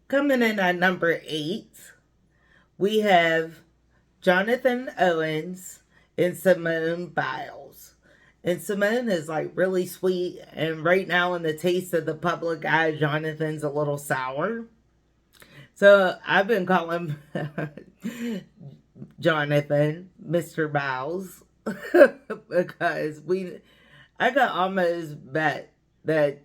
Coming in at number 8, we have Jonathan Owens and Simone Biles. And Simone is like really sweet, and right now in the taste of the public eye, Jonathan's a little sour. So I've been calling Jonathan Mr. Biles because I got almost bet that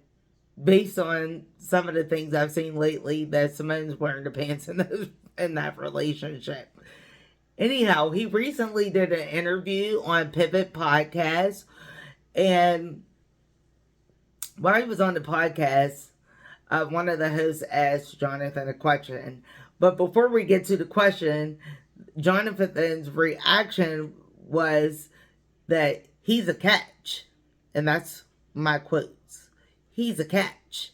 based on some of the things I've seen lately that Simone's wearing the pants in that relationship. Anyhow, he recently did an interview on Pivot Podcast, and while he was on the podcast, one of the hosts asked Jonathan a question. But before we get to the question, Jonathan's reaction was that he's a catch. And that's my quotes. He's a catch.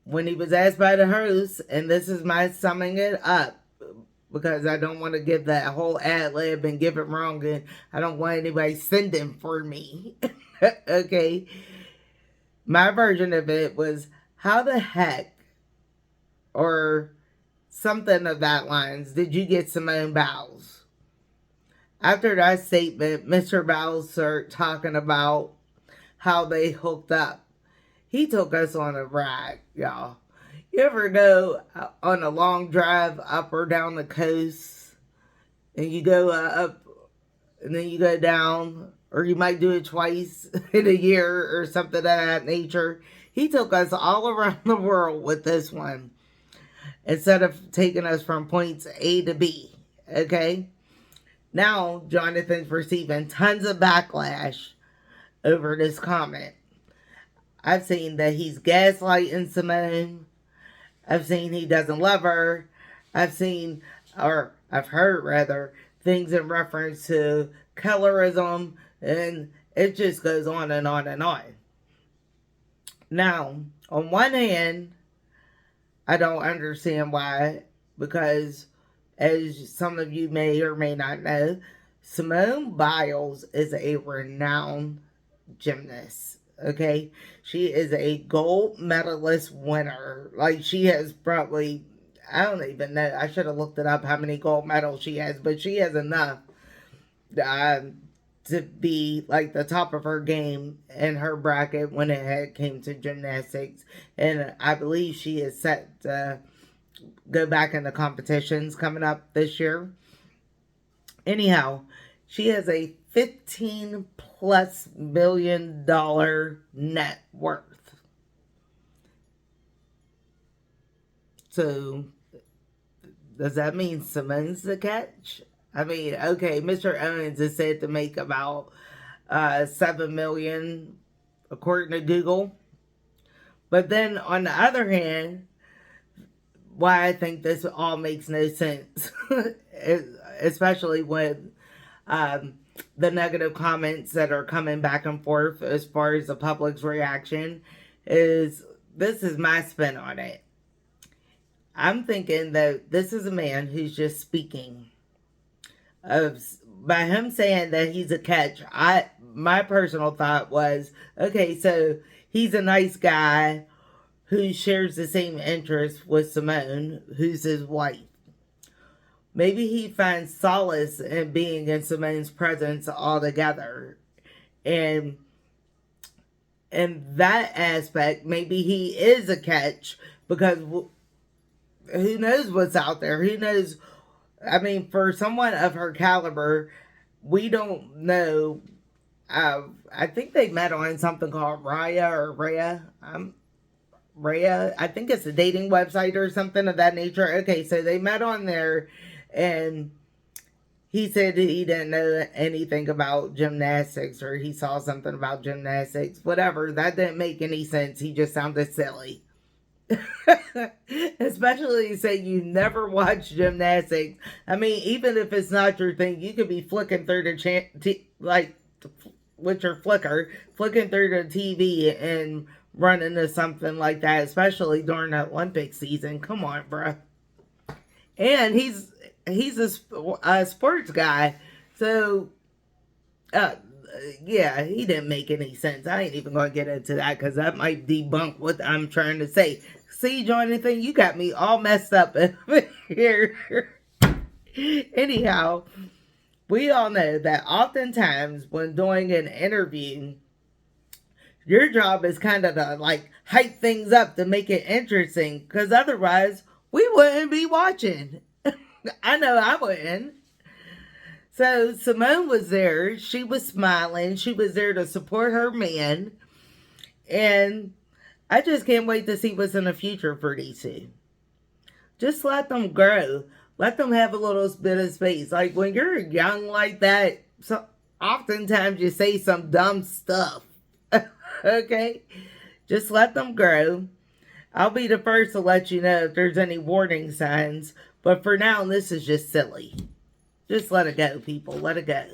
When he was asked by the host, and this is my summing it up, because I don't want to give that whole ad lib and give it wrong, and I don't want anybody sending for me. Okay. My version of it was, how the heck, or something of that lines, did you get Simone Biles? After that statement, Mr. Biles started talking about how they hooked up. He took us on a ride, y'all. You ever go on a long drive up or down the coast, and you go up and then you go down, or you might do it twice in a year or something of that nature? He took us all around the world with this one, instead of taking us from points A to B, okay? Now, Jonathan's receiving tons of backlash over this comment. I've seen that he's gaslighting Simone. I've seen he doesn't love her. I've seen, or I've heard rather, things in reference to colorism, and it just goes on and on and on. Now, on one hand, I don't understand why, because as some of you may or may not know, Simone Biles is a renowned gymnast. Okay, she is a gold medalist winner. Like, she has probably, I don't even know, I should have looked it up how many gold medals she has, but she has enough to be like the top of her game in her bracket when it came to gymnastics. And I believe she is set to go back into competitions coming up this year. Anyhow, she has a $15+ million net worth. So, does that mean Simone's the catch? I mean, okay, Mr. Owens is said to make about $7 million according to Google. But then on the other hand, why I think this all makes no sense, especially with the negative comments that are coming back and forth as far as the public's reaction, is this is my spin on it. I'm thinking that this is a man who's just speaking. By him saying that he's a catch, my personal thought was, okay, so he's a nice guy who shares the same interests with Simone, who's his wife. Maybe he finds solace in being in Simone's presence altogether. And in that aspect, maybe he is a catch, because who knows what's out there? Who knows? I mean, for someone of her caliber, we don't know. I think they met on something called Raya. I think it's a dating website or something of that nature. Okay, so they met on there, and he said he didn't know anything about gymnastics, or he saw something about gymnastics. Whatever, that didn't make any sense. He just sounded silly. Especially say you never watch gymnastics. I mean, even if it's not your thing, you could be flicking through the with your flicker, flicking through the TV and run into something like that, especially during the Olympic season. Come on, bruh. And he's a sports guy, so yeah, he didn't make any sense. I ain't even gonna get into that because that might debunk what I'm trying to say. See, Jonathan, you got me all messed up here. Anyhow, we all know that oftentimes when doing an interview, your job is kind of to like hype things up to make it interesting because otherwise we wouldn't be watching. I know I wouldn't. So Simone was there. She was smiling. She was there to support her man. And I just can't wait to see what's in the future for these two. Just let them grow. Let them have a little bit of space. Like when you're young like that, so oftentimes you say some dumb stuff. Okay? Just let them grow. I'll be the first to let you know if there's any warning signs. But for now, this is just silly. Just let it go, people. Let it go.